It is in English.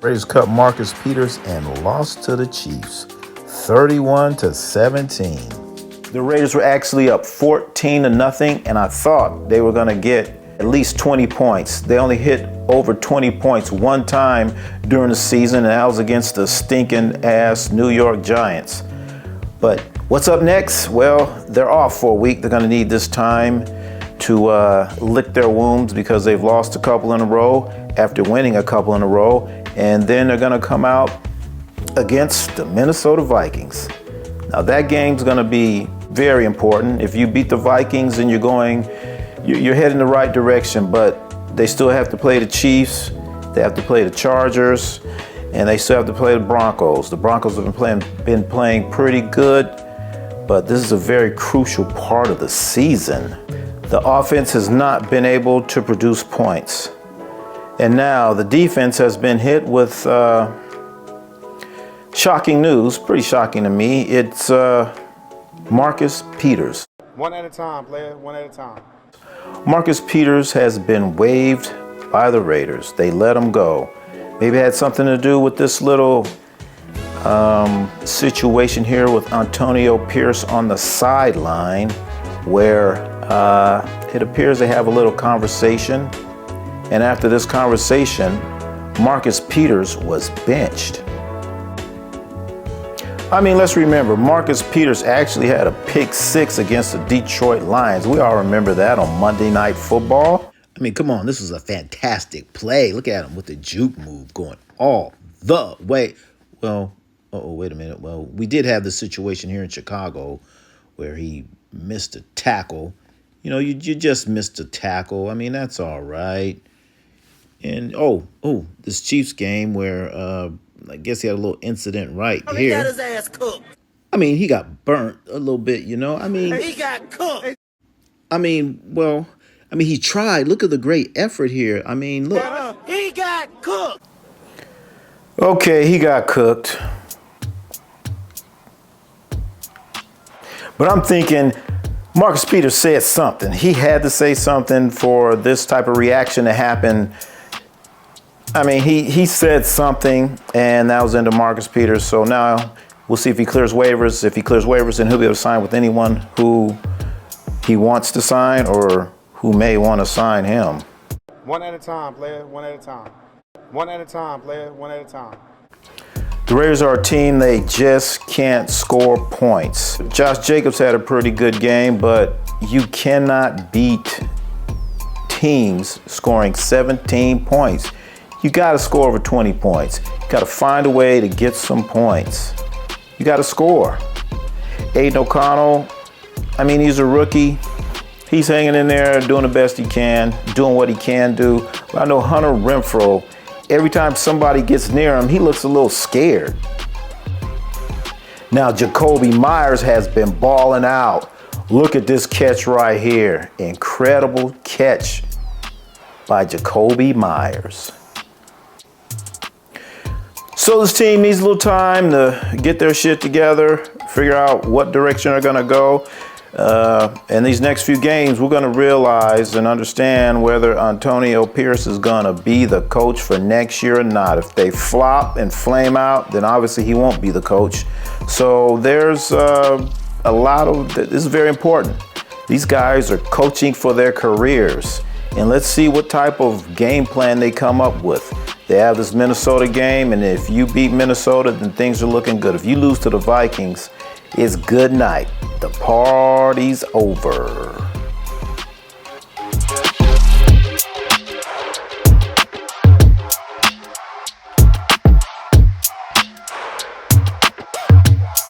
Raiders cut Marcus Peters and lost to the Chiefs, 31-17. The Raiders were actually up 14-0, and I thought they were going to get at least 20 points. They only hit over 20 points one time during the season, and that was against the stinking ass New York Giants. But what's up next? Well, they're off for a week. They're going to need this time to lick their wounds because they've lost a couple in a row after winning a couple in a row. And then they're going to come out against the Minnesota Vikings. Now that game's going to be very important. If you beat the Vikings and you're heading the right direction, but they still have to play the Chiefs, they have to play the Chargers, and they still have to play the Broncos. The Broncos have been playing pretty good, but this is a very crucial part of the season. The offense has not been able to produce points. And now the defense has been hit with shocking news, pretty shocking to me. It's Marcus Peters. One at a time, player, one at a time. Marcus Peters has been waived by the Raiders. They let him go. Maybe it had something to do with this little situation here with Antonio Pierce on the sideline, where it appears they have a little conversation. And after this conversation, Marcus Peters was benched. I mean, let's remember, Marcus Peters actually had a pick six against the Detroit Lions. We all remember that on Monday Night Football. I mean, come on, this was a fantastic play. Look at him with the juke move going all the way. Well, wait a minute. Well, we did have this situation here in Chicago where he missed a tackle. You know, you just missed a tackle. I mean, that's all right. And, this Chiefs game where I guess he had a little incident right here. He got his ass cooked. I mean, he got burnt a little bit, you know. I mean, he got cooked. He tried. Look at the great effort here. I mean, look. He got cooked. Okay, he got cooked. But I'm thinking Marcus Peters said something. He had to say something for this type of reaction to happen. I mean, he said something, and that was into Marcus Peters. So now we'll see if he clears waivers. If he clears waivers, then he'll be able to sign with anyone who he wants to sign or who may want to sign him. One at a time, player, one at a time. One at a time, player, one at a time. The Raiders are a team, they just can't score points. Josh Jacobs had a pretty good game, but you cannot beat teams scoring 17 points. You got to score over 20 points. You got to find a way to get some points. You got to score. Aiden O'Connell, I mean, he's a rookie. He's hanging in there, doing the best he can, doing what he can do. But I know Hunter Renfrow, every time somebody gets near him, he looks a little scared. Now, Jacoby Myers has been balling out. Look at this catch right here. Incredible catch by Jacoby Myers. So this team needs a little time to get their shit together, figure out what direction they're going to go. In these next few games, we're going to realize and understand whether Antonio Pierce is going to be the coach for next year or not. If they flop and flame out, then obviously he won't be the coach. So there's a lot of, this is very important. These guys are coaching for their careers. And let's see what type of game plan they come up with. They have this Minnesota game, and if you beat Minnesota, then things are looking good. If you lose to the Vikings, it's good night. The party's over.